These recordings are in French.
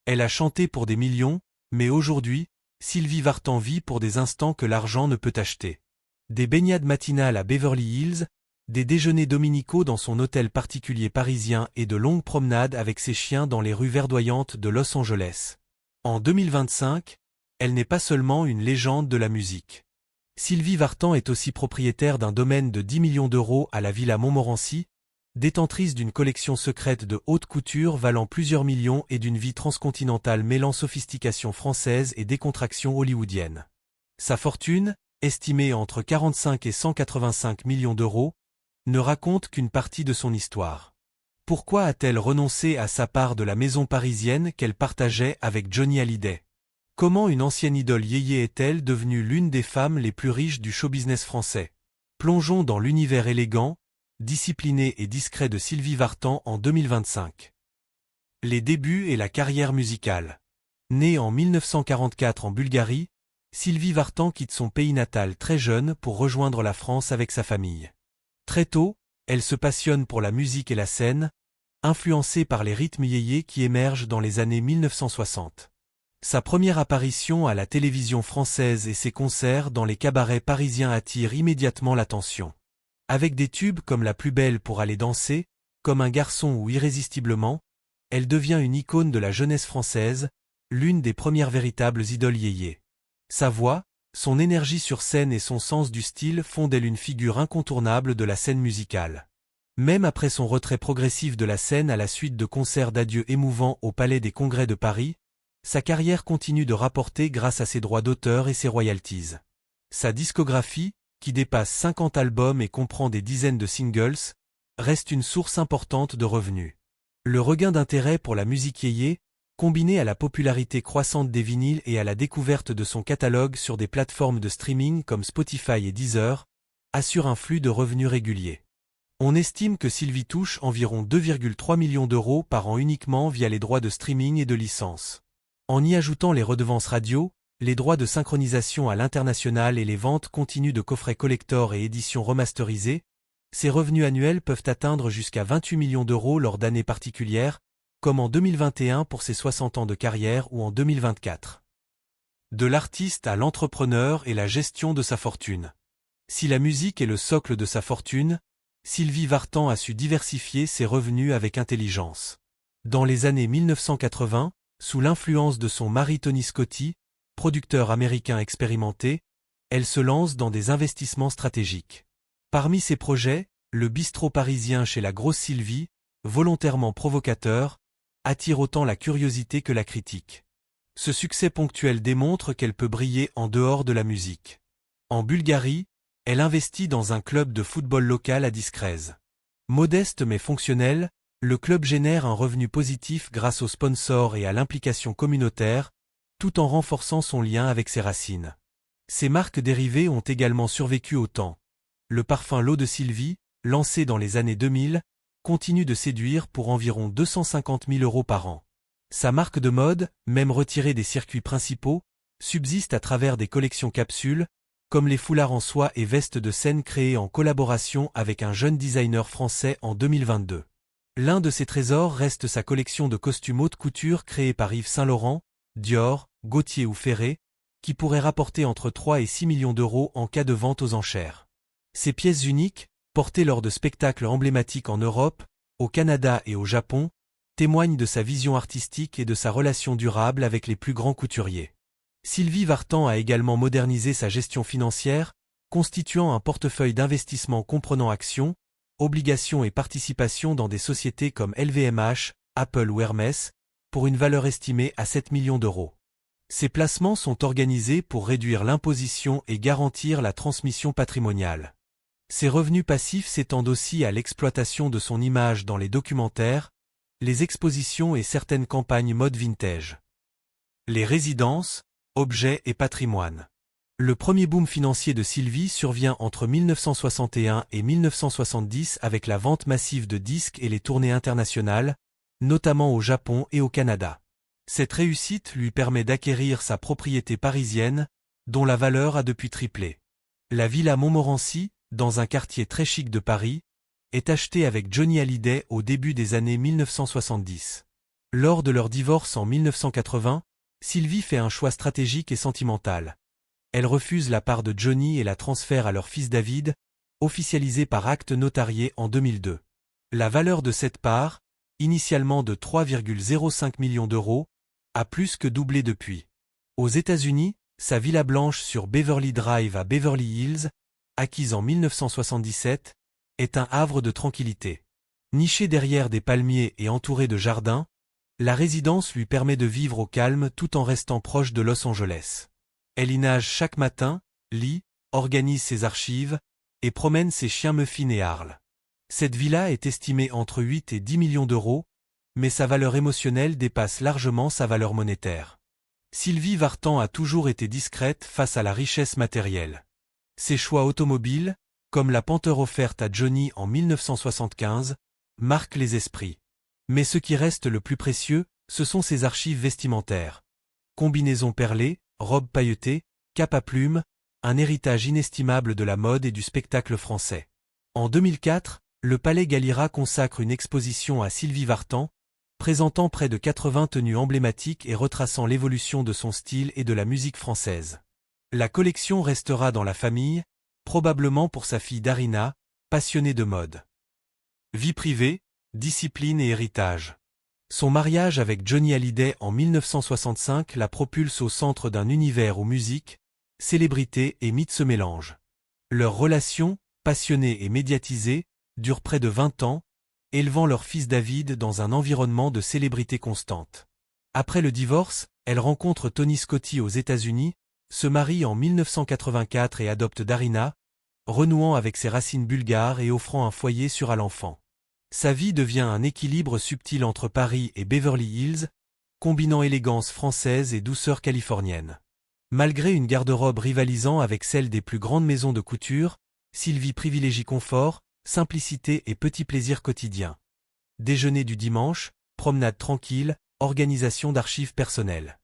Elle a chanté pour des millions, mais aujourd'hui, Sylvie Vartan vit pour des instants que l'argent ne peut acheter. Des baignades matinales à Beverly Hills, des déjeuners dominicaux dans son hôtel particulier parisien et de longues promenades avec ses chiens dans les rues verdoyantes de Los Angeles. En 2025, elle n'est pas seulement une légende de la musique. Sylvie Vartan est aussi propriétaire d'un domaine de 10 millions d'euros à la Villa Montmorency, détentrice d'une collection secrète de haute couture valant plusieurs millions et d'une vie transcontinentale mêlant sophistication française et décontraction hollywoodienne. Sa fortune, estimée entre 45 et 185 millions d'euros, ne raconte qu'une partie de son histoire. Pourquoi a-t-elle renoncé à sa part de la maison parisienne qu'elle partageait avec Johnny Hallyday? Comment une ancienne idole yéyé est-elle devenue l'une des femmes les plus riches du show-business français? Plongeons dans l'univers élégant, discipliné et discret de Sylvie Vartan en 2025. Les débuts et la carrière musicale. Née en 1944 en Bulgarie, Sylvie Vartan quitte son pays natal très jeune pour rejoindre la France avec sa famille. Très tôt, elle se passionne pour la musique et la scène, influencée par les rythmes yéyés qui émergent dans les années 1960. Sa première apparition à la télévision française et ses concerts dans les cabarets parisiens attirent immédiatement l'attention. Avec des tubes comme La plus belle pour aller danser, Comme un garçon ou Irrésistiblement, elle devient une icône de la jeunesse française, l'une des premières véritables idoles yéyé. Sa voix, son énergie sur scène et son sens du style font d'elle une figure incontournable de la scène musicale. Même après son retrait progressif de la scène à la suite de concerts d'adieu émouvants au Palais des Congrès de Paris, sa carrière continue de rapporter grâce à ses droits d'auteur et ses royalties. Sa discographie, qui dépasse 50 albums et comprend des dizaines de singles, reste une source importante de revenus. Le regain d'intérêt pour la musique yéyé, combiné à la popularité croissante des vinyles et à la découverte de son catalogue sur des plateformes de streaming comme Spotify et Deezer, assure un flux de revenus régulier. On estime que Sylvie touche environ 2,3 millions d'euros par an uniquement via les droits de streaming et de licence. En y ajoutant les redevances radio, les droits de synchronisation à l'international et les ventes continues de coffrets collector et éditions remasterisées, ses revenus annuels peuvent atteindre jusqu'à 28 millions d'euros lors d'années particulières, comme en 2021 pour ses 60 ans de carrière ou en 2024. De l'artiste à l'entrepreneur et la gestion de sa fortune. Si la musique est le socle de sa fortune, Sylvie Vartan a su diversifier ses revenus avec intelligence. Dans les années 1980, sous l'influence de son mari Tony Scotti, producteur américain expérimenté, elle se lance dans des investissements stratégiques. Parmi ses projets, le bistrot parisien chez la grosse Sylvie, volontairement provocateur, attire autant la curiosité que la critique. Ce succès ponctuel démontre qu'elle peut briller en dehors de la musique. En Bulgarie, elle investit dans un club de football local à Discrèze. Modeste mais fonctionnel, le club génère un revenu positif grâce aux sponsors et à l'implication communautaire, tout en renforçant son lien avec ses racines. Ces marques dérivées ont également survécu au temps. Le parfum L'eau de Sylvie, lancé dans les années 2000, continue de séduire pour environ 250 000 euros par an. Sa marque de mode, même retirée des circuits principaux, subsiste à travers des collections capsules, comme les foulards en soie et vestes de scène créées en collaboration avec un jeune designer français en 2022. L'un de ses trésors reste sa collection de costumes haute couture créés par Yves Saint Laurent, Dior, Gaultier ou Ferré, qui pourrait rapporter entre 3 et 6 millions d'euros en cas de vente aux enchères. Ces pièces uniques, portées lors de spectacles emblématiques en Europe, au Canada et au Japon, témoignent de sa vision artistique et de sa relation durable avec les plus grands couturiers. Sylvie Vartan a également modernisé sa gestion financière, constituant un portefeuille d'investissement comprenant actions, obligations et participations dans des sociétés comme LVMH, Apple ou Hermès, pour une valeur estimée à 7 millions d'euros. Ces placements sont organisés pour réduire l'imposition et garantir la transmission patrimoniale. Ses revenus passifs s'étendent aussi à l'exploitation de son image dans les documentaires, les expositions et certaines campagnes mode vintage. Les résidences, objets et patrimoine. Le premier boom financier de Sylvie survient entre 1961 et 1970 avec la vente massive de disques et les tournées internationales, notamment au Japon et au Canada. Cette réussite lui permet d'acquérir sa propriété parisienne, dont la valeur a depuis triplé. La Villa Montmorency, dans un quartier très chic de Paris, est achetée avec Johnny Hallyday au début des années 1970. Lors de leur divorce en 1980, Sylvie fait un choix stratégique et sentimental. Elle refuse la part de Johnny et la transfère à leur fils David, officialisée par acte notarié en 2002. La valeur de cette part, initialement de 3,05 millions d'euros, a plus que doublé depuis. Aux États-Unis, sa Villa Blanche sur Beverly Drive à Beverly Hills, acquise en 1977, est un havre de tranquillité. Nichée derrière des palmiers et entourée de jardins, la résidence lui permet de vivre au calme tout en restant proche de Los Angeles. Elle y nage chaque matin, lit, organise ses archives, et promène ses chiens Muffin et Harl. Cette villa est estimée entre 8 et 10 millions d'euros, mais sa valeur émotionnelle dépasse largement sa valeur monétaire. Sylvie Vartan a toujours été discrète face à la richesse matérielle. Ses choix automobiles, comme la Panther offerte à Johnny en 1975, marquent les esprits. Mais ce qui reste le plus précieux, ce sont ses archives vestimentaires. Combinaisons perlées, robes pailletées, capes à plumes, un héritage inestimable de la mode et du spectacle français. En 2004, le Palais Galliera consacre une exposition à Sylvie Vartan, présentant près de 80 tenues emblématiques et retraçant l'évolution de son style et de la musique française. La collection restera dans la famille, probablement pour sa fille Darina, passionnée de mode. Vie privée, discipline et héritage. Son mariage avec Johnny Hallyday en 1965 la propulse au centre d'un univers où musique, célébrité et mythe se mélangent. Leur relation, passionnée et médiatisée, dure près de 20 ans, élevant leur fils David dans un environnement de célébrité constante. Après le divorce, elle rencontre Tony Scotti aux États-Unis, se marie en 1984 et adopte Darina, renouant avec ses racines bulgares et offrant un foyer sûr à l'enfant. Sa vie devient un équilibre subtil entre Paris et Beverly Hills, combinant élégance française et douceur californienne. Malgré une garde-robe rivalisant avec celle des plus grandes maisons de couture, Sylvie privilégie confort, simplicité et petits plaisirs quotidiens. Déjeuner du dimanche, promenade tranquille, organisation d'archives personnelles.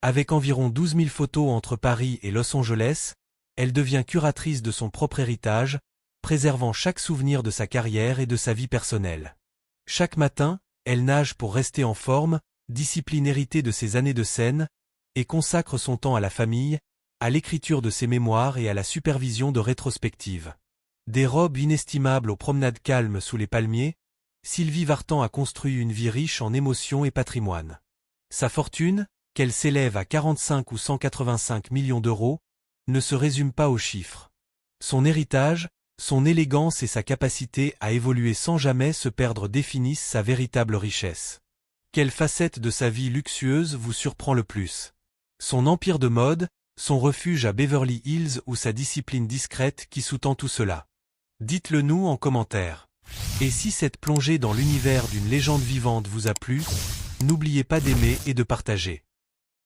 Avec environ 12 000 photos entre Paris et Los Angeles, elle devient curatrice de son propre héritage, préservant chaque souvenir de sa carrière et de sa vie personnelle. Chaque matin, elle nage pour rester en forme, discipline héritée de ses années de scène, et consacre son temps à la famille, à l'écriture de ses mémoires et à la supervision de rétrospectives. Des robes inestimables aux promenades calmes sous les palmiers, Sylvie Vartan a construit une vie riche en émotions et patrimoine. Sa fortune, qu'elle s'élève à 45 ou 185 millions d'euros, ne se résume pas aux chiffres. Son héritage, son élégance et sa capacité à évoluer sans jamais se perdre définissent sa véritable richesse. Quelle facette de sa vie luxueuse vous surprend le plus? Son empire de mode, son refuge à Beverly Hills ou sa discipline discrète qui sous-tend tout cela? Dites-le nous en commentaire. Et si cette plongée dans l'univers d'une légende vivante vous a plu, n'oubliez pas d'aimer et de partager.